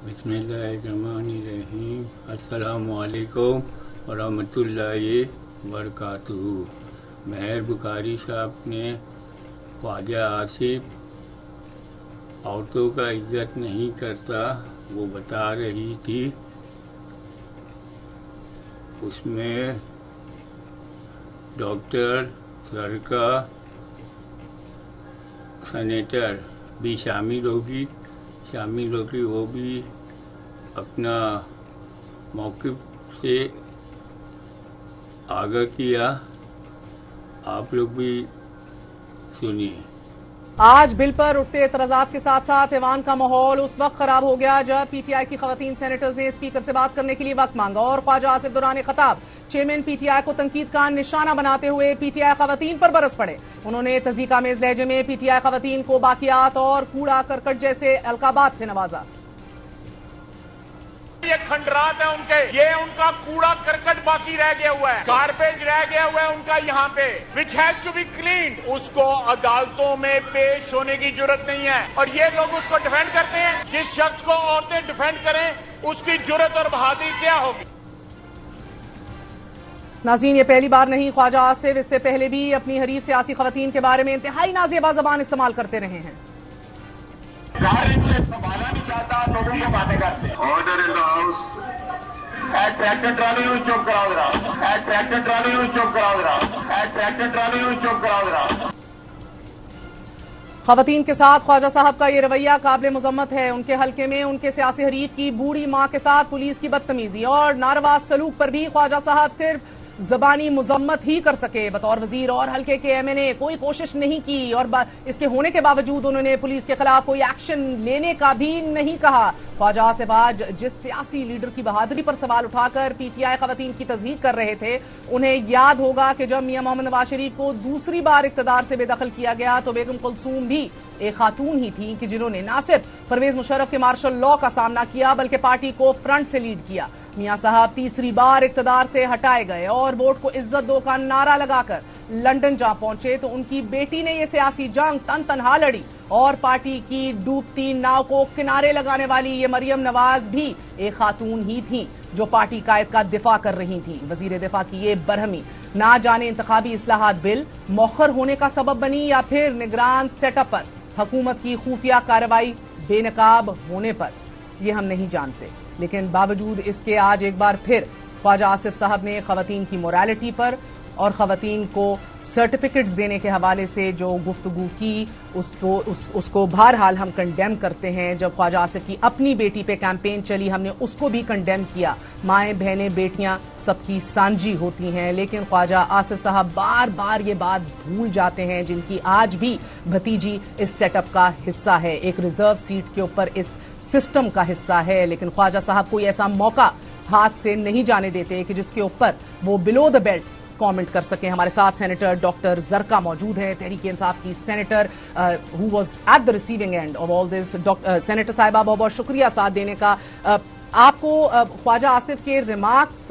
بسم اللہ الرحمن الرحیم۔ السلام علیکم ورحمۃ اللہ وبرکاتہ۔ مہر بخاری صاحب نے خواجہ آصف عورتوں کا عزت نہیں کرتا وہ بتا رہی تھی، اس میں ڈاکٹر زرکا سینیٹر بھی شامل ہوگی، وہ بھی اپنا موقف سے آگاہ کیا، آپ لوگ بھی سنیے۔ آج بل پر اٹھتے اعتراضات کے ساتھ ساتھ ایوان کا ماحول اس وقت خراب ہو گیا جب پی ٹی آئی کی خواتین سینیٹرز نے اسپیکر سے بات کرنے کے لیے وقت مانگا اور خواجہ آصف دوران خطاب چیئرمین پی ٹی آئی کو تنقید کا نشانہ بناتے ہوئے پی ٹی آئی خواتین پر برس پڑے۔ انہوں نے تزیقہ میز لہجے میں پی ٹی آئی خواتین کو باقیات اور کوڑا کرکٹ جیسے القابات سے نوازا۔ یہ کھنڈرات ہے ان کے، یہ ان کا کوڑا کرکٹ باقی رہ گیا ہوا ہے، گاربیج رہ گیا ہوا ہے ان کا یہاں پہ، which has to be cleaned۔ اس کو عدالتوں میں پیش ہونے کی جرت نہیں ہے اور یہ لوگ اس کو ڈیفینڈ کرتے ہیں۔ جس شخص کو عورتیں ڈیفینڈ کریں اس کی جرت اور بہادری کیا ہوگی؟ ناظرین، یہ پہلی بار نہیں، خواجہ آصف اس سے پہلے بھی اپنی حریف سیاسی خواتین کے بارے میں انتہائی نازیبا زبان استعمال کرتے رہے ہیں۔ کار ان سے سنبھالا نہیں چاہتا، لوگوں کو باتیں کرتے ہیں۔ Order in the house. Tractor trolley نو چوک کراؤ ذرا، ٹریکٹر ٹرالی نو چوک کراؤ ذرا، ٹریکٹر ٹرالی نو چوک کراؤ ذرا۔ خواتین کے ساتھ خواجہ صاحب کا یہ رویہ قابل مذمت ہے۔ ان کے حلقے میں ان کے سیاسی حریف کی بوڑھی ماں کے ساتھ پولیس کی بدتمیزی اور ناروا سلوک پر بھی خواجہ صاحب صرف زبانی مذمت ہی کر سکے۔ بطور وزیر اور حلقے کے ایم این اے کوئی کوشش نہیں کی اور اس کے ہونے کے باوجود انہوں نے پولیس کے خلاف کوئی ایکشن لینے کا بھی نہیں کہا۔ خواجہ آصف آج جس سیاسی لیڈر کی بہادری پر سوال اٹھا کر پی ٹی آئی خواتین کی تضحیق کر رہے تھے، انہیں یاد ہوگا کہ جب میاں محمد نواز شریف کو دوسری بار اقتدار سے بے دخل کیا گیا تو بیگم کلثوم بھی ایک خاتون ہی تھی کہ جنہوں نے نہ صرف پرویز مشرف کے مارشل لاء کا سامنا کیا بلکہ پارٹی کو فرنٹ سے لیڈ کیا۔ میاں صاحب تیسری بار اقتدار سے ہٹائے گئے اور ووٹ کو عزت دو کا نعرہ لگا کر لندن جا پہنچے تو ان کی بیٹی نے یہ سیاسی جنگ تنہا لڑی اور پارٹی کی ڈوبتی ناؤ کو کنارے لگانے والی یہ مریم نواز بھی ایک خاتون ہی تھیں جو پارٹی قائد کا دفاع کر رہی تھیں۔ وزیر دفاع کی یہ برہمی نہ جانے انتخابی اصلاحات بل مؤخر ہونے کا سبب بنی یا پھر نگران سیٹ اپ پر حکومت کی خفیہ کارروائی بے نقاب ہونے پر، یہ ہم نہیں جانتے، لیکن باوجود اس کے آج ایک بار پھر خواجہ آصف صاحب نے خواتین کی موریلٹی پر اور خواتین کو سرٹیفکیٹس دینے کے حوالے سے جو گفتگو کی اس کو بہرحال ہم کنڈیم کرتے ہیں۔ جب خواجہ آصف کی اپنی بیٹی پہ کیمپین چلی ہم نے اس کو بھی کنڈیم کیا۔ مائیں بہنیں بیٹیاں سب کی سانجی ہوتی ہیں، لیکن خواجہ آصف صاحب بار بار یہ بات بھول جاتے ہیں جن کی آج بھی بھتیجی اس سیٹ اپ کا حصہ ہے، ایک ریزرو سیٹ کے اوپر اس سسٹم کا حصہ ہے، لیکن خواجہ صاحب کوئی ایسا موقع ہاتھ سے نہیں جانے دیتے کہ جس کے اوپر وہ بلو دا بیلٹ کامنٹ کر سکیں۔ ہمارے ساتھ سینیٹر ڈاکٹر زرکا موجود ہیں، تحریک انصاف کی سینیٹر ہو was at the receiving end of all this. Senator صاحبہ بہت بہت شکریہ ساتھ دینے کا۔ آپ کو خواجہ آصف کے ریمارکس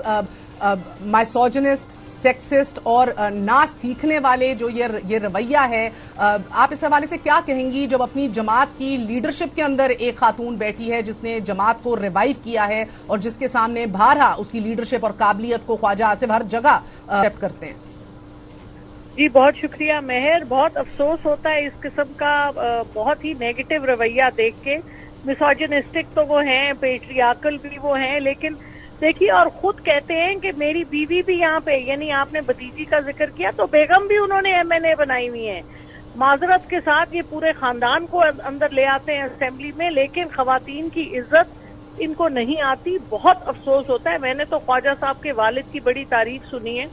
مائسوجنسٹ، سیکسسٹ اور نہ سیکھنے والے جو یہ رویہ ہے، آپ اس حوالے سے کیا کہیں گی جب اپنی جماعت کی لیڈرشپ کے اندر ایک خاتون بیٹھی ہے جس نے جماعت کو ریوائیو کیا ہے اور جس کے سامنے بارہا اس کی لیڈرشپ اور قابلیت کو خواجہ آصف ہر جگہ ایکسپٹ کرتے ہیں؟ جی بہت شکریہ مہر، بہت افسوس ہوتا ہے اس قسم کا بہت ہی نیگیٹو رویہ دیکھ کے۔ مسوجنسٹک تو وہ ہیں، پیٹریارکل بھی وہ ہیں، لیکن دیکھیے اور خود کہتے ہیں کہ میری بیوی بھی یہاں پہ، یعنی آپ نے بھتیجی کا ذکر کیا تو بیگم بھی انہوں نے ایم این اے بنائی ہوئی ہیں۔ معذرت کے ساتھ یہ پورے خاندان کو اندر لے آتے ہیں اسمبلی میں، لیکن خواتین کی عزت ان کو نہیں آتی۔ بہت افسوس ہوتا ہے۔ میں نے تو خواجہ صاحب کے والد کی بڑی تعریف سنی ہے،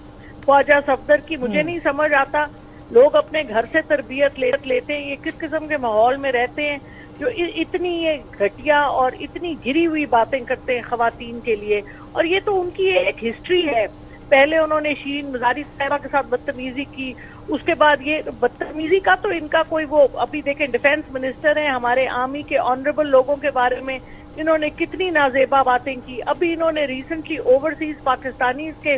خواجہ صفدر کی۔ مجھے نہیں سمجھ آتا لوگ اپنے گھر سے تربیت لیتے ہیں، یہ کس قسم کے ماحول میں رہتے ہیں جو اتنی یہ گھٹیا اور اتنی گری ہوئی باتیں کرتے ہیں خواتین کے لیے۔ اور یہ تو ان کی ایک ہسٹری ہے، پہلے انہوں نے شیرین مزاری صاحبہ کے ساتھ بدتمیزی کی، اس کے بعد یہ بدتمیزی کا تو ان کا کوئی وہ ابھی دیکھیں ڈیفینس منسٹر ہیں ہمارے آرمی کے آنریبل لوگوں کے بارے میں انہوں نے کتنی نازیبا باتیں کی۔ ابھی انہوں نے ریسنٹلی اوورسیز پاکستانیز کے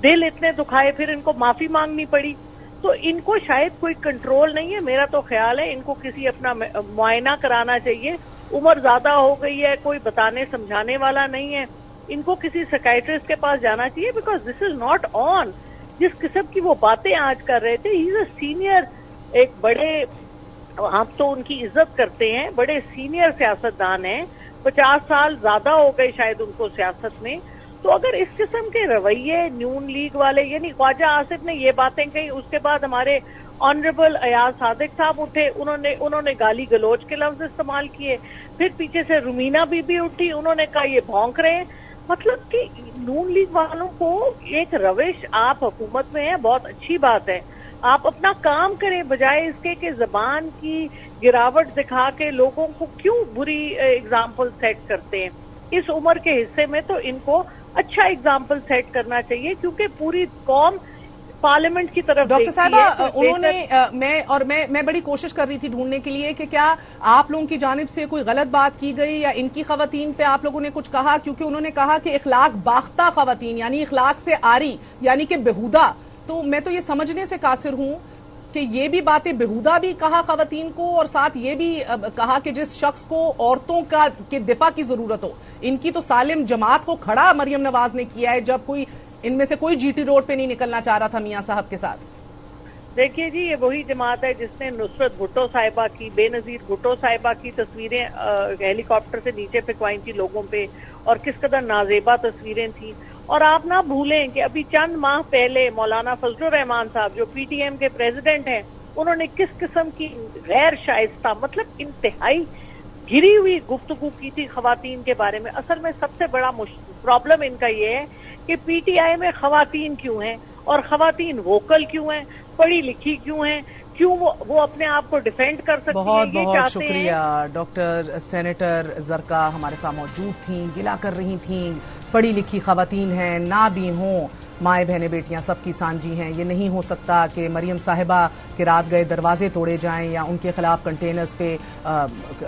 دل اتنے دکھائے، پھر ان کو معافی مانگنی پڑی۔ تو ان کو شاید کوئی کنٹرول نہیں ہے، میرا تو خیال ہے ان کو کسی اپنا معائنہ کرانا چاہیے उम्र ज्यादा हो गई है, कोई बताने समझाने वाला नहीं है, इनको किसी साइकियाट्रिस्ट के पास जाना चाहिए, because this is not on. जिस किस्म की वो बातें आज कर रहे थे, ही इज अ सीनियर, एक बड़े, हम तो उनकी इज्जत करते हैं, बड़े सीनियर सियासतदान हैं, 50 साल ज्यादा हो गए शायद उनको सियासत में। तो अगर इस किस्म के रवैये नून लीग वाले, यानी ख्वाजा आसिफ ने ये बातें कही, उसके बाद हमारे ऑनरेबल अयाज सादिक साहब उठे, उन्होंने गाली गलोच के लफ्ज इस्तेमाल किए, फिर पीछे से रुमीना बीबी उठी, उन्होंने कहा ये भौंक रहे हैं। मतलब कि नून लीग वालों को एक रविश, आप हुकूमत में हैं, बहुत अच्छी बात है, आप अपना काम करें, बजाय इसके कि जबान की गिरावट दिखा के लोगों को क्यों बुरी एग्जाम्पल सेट करते हैं। इस उम्र के हिस्से में तो इनको अच्छा एग्जाम्पल सेट करना चाहिए, क्योंकि पूरी कौम पार्लियामेंट की तरफ डॉक्टर देखती है। साहबा, तो उन्होंने मैं बड़ी कोशिश कर रही थी ढूंढने के लिए कि क्या आप लोगों की जानिब से कोई गलत बात की गई या इनकी खवातीन पे आप लोगों ने कुछ कहा, क्योंकि उन्होंने कहा कि इखलाक बाख्ता खवातीन, यानी इखलाक से आरी, यानी कि बेहुदा। तो मैं तो ये समझने से कासिर हूं कि ये भी बातें बेहुदा भी कहा खवातीन को, और साथ ये भी कहा कि जिस शख्स को औरतों का के दिफा की जरूरत हो, इनकी तो सालिम जमात को खड़ा मरियम नवाज ने किया है, जब कोई इनमें से कोई जीटी रोड पे नहीं निकलना चाह रहा था मियां साहब के साथ। देखिए जी, ये वही जमात है जिसने नुसरत भुट्टो साहिबा की, बेनजीर भुट्टो साहिबा की तस्वीरें हेलीकॉप्टर से नीचे फेंकवाई थी लोगों पे, और किस कदर नाजेबा तस्वीरें थी। और आप ना भूलें कि अभी चंद माह पहले मौलाना फजलुर रहमान साहब, जो पीटीएम के प्रेसिडेंट हैं, उन्होंने किस किस्म की गैर शाइस्ता, मतलब इंतहाई गिरी हुई गुफ्तगू की थी खवातीन के बारे में। असल में सबसे बड़ा प्रॉब्लम इनका ये है कि पीटीआई में खवातीन क्यों हैं, और खवातीन वोकल क्यों हैं, पढ़ी लिखी क्यों हैं, क्यों वो अपने आप को डिफेंड कर सकती बहुत है, ये बहुत चाहते शुक्रिया। डॉक्टर सेनेटर जरका हमारे साथ मौजूद थीं, गिला कर रही थीं, पढ़ी लिखी खवातीन हैं, ना भी हों, माए बहनें बेटियां सबकी सांझी हैं। ये नहीं हो सकता कि मरियम साहिबा के रात गए दरवाजे तोड़े जाएं या उनके खिलाफ कंटेनर्स पे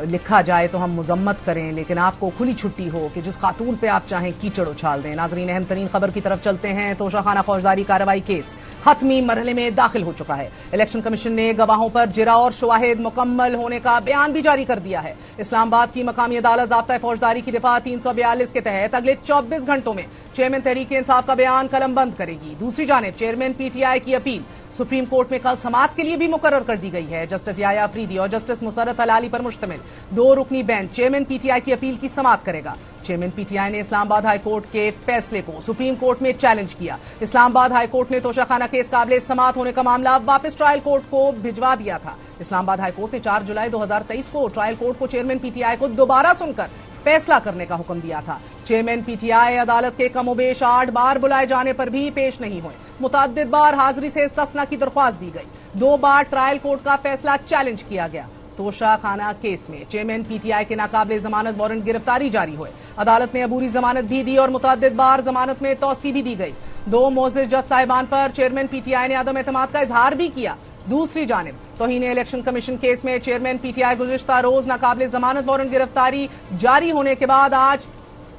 लिखा जाए तो हम मुजम्मत करें, लेकिन आपको खुली छुट्टी हो कि जिस खातून पे आप चाहें कीचड़ उछाल दें। नाजरीन, अहम तरीन खबर की तरफ चलते हैं। तोशाखाना फौजदारी कार्रवाई केस हतमी मरहले में दाखिल हो चुका है। इलेक्शन कमीशन ने गवाहों पर जिरा और शवाहिद मुकम्मल होने का बयान भी जारी कर दिया है। इस्लामाबाद की मकामी अदालत ज़ाब्ता फौजदारी की दिफा 342 के तहत अगले 24 घंटों में चेयरमैन तहरीक इंसाफ का बयान कलम बंद करेगी। दूसरी जानिब चेयरमैन पीटीआई की अपील सुप्रीम कोर्ट में कल समाअत के लिए भी मुकर्रर कर दी गई है। जस्टिस याया अफरीदी और जस्टिस मुसर्रत हलाली पर मुश्तमिल 2 रुकनी बेंच चेयरमैन पीटीआई की अपील की समाअत करेगा। चेयरमैन पीटीआई ने इस्लामाबाद हाई कोर्ट के फैसले को सुप्रीम कोर्ट में चैलेंज किया। इस्लामाबाद हाई कोर्ट ने तोशाखाना केस काबिल समाअत होने का मामला वापस ट्रायल कोर्ट को भिजवा दिया था। इस्लामाबाद हाई कोर्ट ने 4 जुलाई 2023 को ट्रायल कोर्ट को चेयरमैन पीटीआई को दोबारा सुनकर फैसला करने का हुक्म दिया था। चेयरमैन पीटीआई अदालत के कमोबेश 8 बार बुलाए जाने पर भी पेश नहीं हुए। मुतअद्दिद बार हाजिरी से इस्तिस्ना की दरख्वास्त दी गई। 2 बार ट्रायल कोर्ट का फैसला चैलेंज किया गया। तोशाखाना केस में चेयरमैन पीटीआई के नाकाबिले जमानत वारंट गिरफ्तारी जारी हुए। अदालत ने अबूरी जमानत भी दी और मुतअद्दिद बार जमानत में तौसी भी दी गई। 2 मोअज़्ज़िज़ जज साहिबान पर चेयरमैन पीटीआई ने अदम एतमाद का इजहार भी किया। दूसरी जानिब तौहीन इलेक्शन कमीशन केस में चेयरमैन पीटीआई गुज़िश्ता रोज नाकाबिले जमानत वारंट गिरफ्तारी जारी होने के बाद आज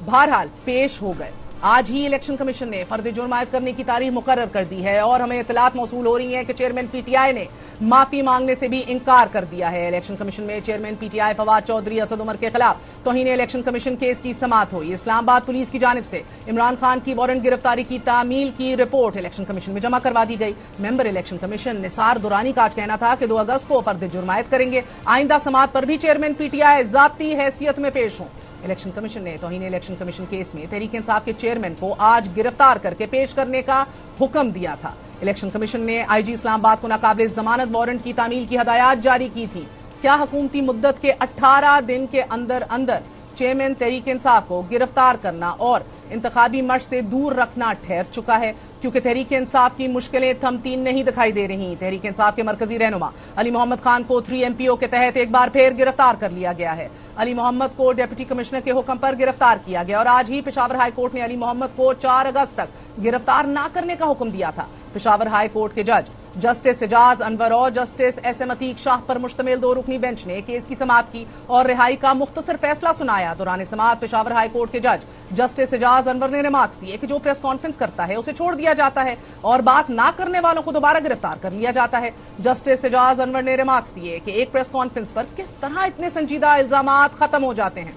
बहरहाल पेश हो गए। आज ही इलेक्शन कमीशन ने फर्द जुर्म आयद करने की तारीख मुकर्रर कर दी है और हमें इतलात मौसूल हो रही है कि चेयरमैन पीटीआई ने माफी मांगने से भी इंकार कर दिया है। इलेक्शन कमीशन में चेयरमैन पीटीआई फवाद चौधरी असद उमर के खिलाफ तौहीन इलेक्शन कमीशन केस की समाअत हुई। इस्लामाबाद पुलिस की जानिब से इमरान खान की वारंट गिरफ्तारी की तामील की रिपोर्ट इलेक्शन कमीशन में जमा करवा दी गई। Member election commission Nisar Durrani का आज कहना था कि 2 अगस्त को फर्द जुर्म आयद करेंगे। आइंदा समाअत पर भी चेयरमैन पीटीआई जाती हैसियत में पेश हों। इलेक्शन कमीशन ने तौहीन इलेक्शन कमीशन केस में तहरीक इंसाफ के चेयरमैन को आज गिरफ्तार करके पेश करने का हुक्म दिया था। इलेक्शन कमीशन ने आईजी इस्लामाबाद को नाकाबिले जमानत वारंट की तामील की हदायत जारी की थी। क्या हुकूमती मुद्दत के 18 दिन के अंदर अंदर चेयरमैन तहरीक इंसाफ को गिरफ्तार करना और इंतखाबी मर्ज से दूर रखना ठहर चुका है, क्योंकि तहरीक इंसाफ की मुश्किलें थमती नहीं दिखाई दे रही। तहरीक इंसाफ के मरकजी रहनुमा अली मोहम्मद खान को 3 MPO के तहत एक बार फिर गिरफ्तार कर लिया गया है। अली मोहम्मद को डिप्टी कमिश्नर के हुक्म पर गिरफ्तार किया गया और आज ही पेशावर हाई कोर्ट ने अली मोहम्मद को 4 अगस्त तक गिरफ्तार न करने का हुक्म दिया था। पेशावर हाई कोर्ट के जज जस्टिस एजाज अनवर और जस्टिस SM अतीक शाह पर मुश्तमिल 2 रुकनी बेंच ने केस की समाअत की और रिहाई का मुख्तसर फैसला सुनाया। दौरान समाअत पेशावर हाई कोर्ट के जज जस्टिस एजाज अनवर ने रिमार्क्स दिए कि जो प्रेस कॉन्फ्रेंस करता है उसे छोड़ दिया जाता है और बात ना करने वालों को दोबारा गिरफ्तार कर लिया जाता है। जस्टिस एजाज अनवर ने रिमार्क्स दिए कि एक प्रेस कॉन्फ्रेंस पर किस तरह इतने संजीदा इल्जामात खत्म हो जाते हैं।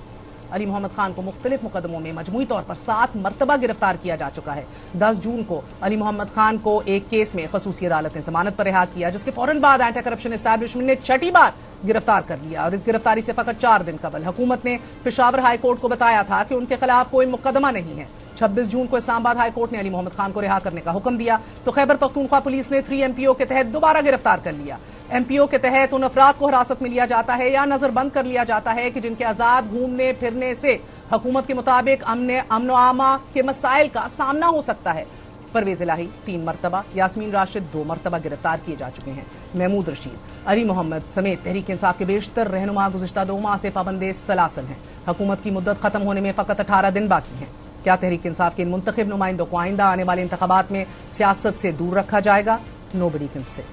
अली मोहम्मद खान को मुख्तलिफ मुकदमों में मजमूई तौर पर 7 मरतबा गिरफ्तार किया जा चुका है। 10 जून को अली मोहम्मद खान को एक केस में खसूसी अदालत ने जमानत पर रिहा किया, जिसके फौरन बाद एंटी करप्शन एस्टैब्लिशमेंट ने 6ठी बार गिरफ्तार कर लिया और इस गिरफ्तारी से फकत 4 दिन कबल हुकूमत ने पेशावर हाई कोर्ट को बताया था कि उनके खिलाफ कोई मुकदमा नहीं है। 26 जून को इस्लामाबाद हाई कोर्ट ने अली मोहम्मद खान को रिहा करने का हुक्म दिया तो खैबर पख्तूनख्वा पुलिस ने 3 MPO के तहत दोबारा गिरफ्तार कर लिया। MPO के तहत उन अफराद को हिरासत में लिया जाता है या नजरबंद कर लिया जाता है कि जिनके आजाद घूमने फिरने से हुकूमत के मुताबिक अमन आमा के मसाइल का सामना हो सकता है। परवेज इलाही 3 मरतबा, यास्मीन राशिद 2 मरतबा गिरफ्तार किए जा चुके हैं। महमूद रशीद, अली मोहम्मद समेत तहरीक इंसाफ के बेशतर रहनुमा गुज़िश्ता 2 माह से पाबंदे सलासल हैं। हुकूमत की मुद्दत खत्म होने में फकत 18 दिन बाकी हैं। क्या तहरीक इंसाफ के इन मुंतखब नुमाइंदों को आइंदा आने वाले इंतखाबात में सियासत से दूर रखा जाएगा? Nobody can say.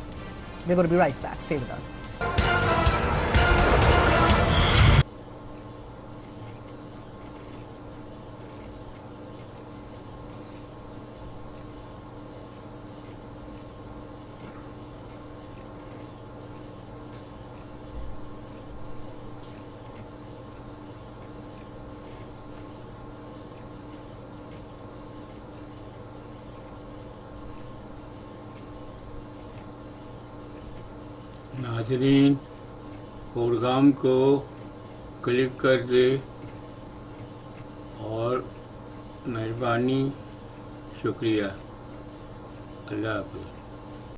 We're going to be right back. Stay with us. नाज़रीन, प्रोग्राम को क्लिक कर दे और मेहरबानी, शुक्रिया। अल्लाह हाफ़िज़।